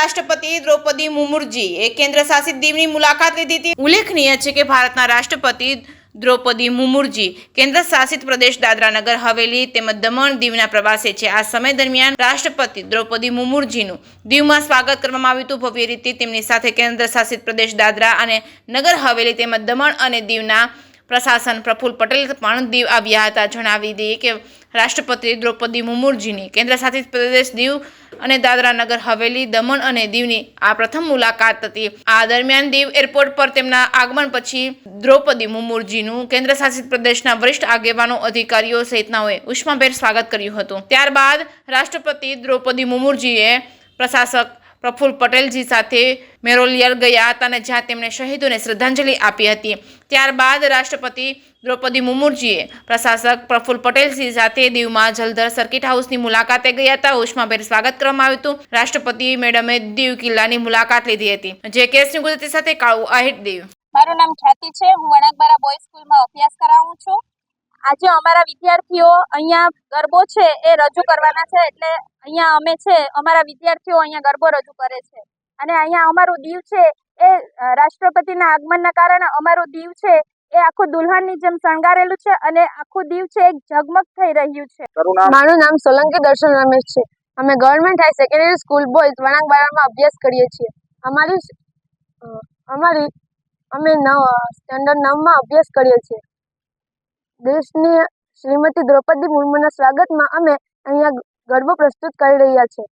રાષ્ટ્રપતિ દ્રૌપદી મુર્મુજીએ કેન્દ્ર શાસિત દીવની મુલાકાત લીધી હતી। ઉલ્લેખનીય છે કે ભારતના રાષ્ટ્રપતિ દ્રૌપદી મુર્મુજી કેન્દ્ર શાસિત પ્રદેશ દાદરા નગર હવેલી તેમજ દમણ દીવના પ્રવાસે છે। આ સમય દરમિયાન રાષ્ટ્રપતિ દ્રૌપદી મુર્મુજીનું દીવમાં સ્વાગત કરવામાં આવ્યું હતું ભવ્ય રીતે। તેમની સાથે કેન્દ્ર શાસિત પ્રદેશ દાદરા અને નગર હવેલી તેમજ દમણ અને દીવના પ્રશાસન પ્રફુલ્લ પટેલ પણ દીવ આવ્યા હતા। જણાવી દઈએ કે રાષ્ટ્રપતિ દ્રૌપદી મુર્મુજીની કેન્દ્ર શાસિત પ્રદેશ દીવ અને દાદરા નગર હવેલી દમણ અને દીવની આ પ્રથમ મુલાકાત હતી। આ દરમિયાન દીવ એરપોર્ટ પર તેમના આગમન પછી દ્રૌપદી મુર્મુજીનું કેન્દ્ર શાસિત પ્રદેશના વરિષ્ઠ આગેવાનો અધિકારીઓ સહિતનાઓએ ઉષ્માભેર સ્વાગત કર્યું હતું। ત્યારબાદ રાષ્ટ્રપતિ દ્રૌપદી મુર્મુજીએ પ્રશાસક પ્રફુલ્લ પટેલજી સાથે મેરોલિયર ગયા હતા અને જ્યાં તેમણે શહીદોને શ્રદ્ધાંજલિ આપી હતી। ત્યારબાદ રાષ્ટ્રપતિ દ્રૌપદી મુર્મુજીએ પ્રશાસક પ્રફુલ્લ પટેલજી સાથે દીવમાં જલધર સર્કિટ હાઉસની મુલાકાતે ગયા હતા। ઉષ્માભેર સ્વાગત કરવામાં આવ્યું હતું। રાષ્ટ્રપતિ મેડમે દીવ કિલ્લાની મુલાકાત લીધી હતી। જે કેસની ગુજરાતી સાથે કાળુ આહિર દીવ। મારું નામ ખ્યાતિ છે। હું વણાકબારા બોયઝ સ્કૂલમાં અભ્યાસ કરાવું છું। આજે અમારા વિદ્યાર્થીઓ અહીંયા ગરબો છે એ રજૂ કરવાના છે, એટલે અહીંયા અમે છે અમારા વિદ્યાર્થીઓ અહીંયા ગરબો રજૂ કરે છે અને અહીંયા અમારું દીવ છે એ રાષ્ટ્રપતિના આગમનના કારણે અમારું દીવ છે એ આખું દુલ્હનની જેમ શણગારેલું છે અને આખું દીવ છે એક ઝગમગ થઈ રહ્યું છે। મારું નામ સોલંકી દર્શન રમેશ છે। અમે government high secondary school boys વણાકબારામાં અભ્યાસ કરીએ છીએ। અમે સ્ટેન્ડર્ડ 9માં અભ્યાસ કરીએ છીએ। દેશની શ્રીમતી દ્રૌપદી મુર્મુના સ્વાગતમાં અમે અહીંયા ગરબો પ્રસ્તુત કરી રહ્યા છીએ।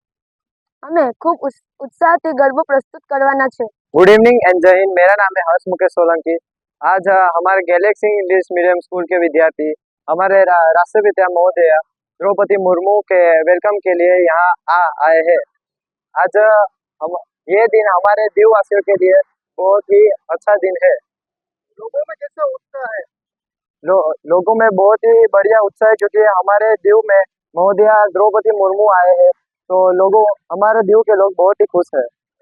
અમે ખૂબ उत्साह गरबो प्रस्तुत करवाना है। गुड इवनिंग एंड जय हिंद। मेरा नाम है हर्ष मुकेश सोलंकी। आज हमारे गैलेक्सी इंग्लिश मीडियम स्कूल के विद्यार्थी हमारे राष्ट्रपिता महोदय द्रौपदी मुर्मू के वेलकम के लिए यहाँ आए हैं। आज ये दिन हमारे दीववासियों के लिए बहुत ही अच्छा दिन है। लोगों में कैसा उत्साह है? लोगों में बहुत ही बढ़िया उत्साह है, क्योंकि हमारे दीव में महोदया द्रौपदी मुर्मू आए हैं, तो लोगों हमारे दीव के लोग बहुत ही खुश है।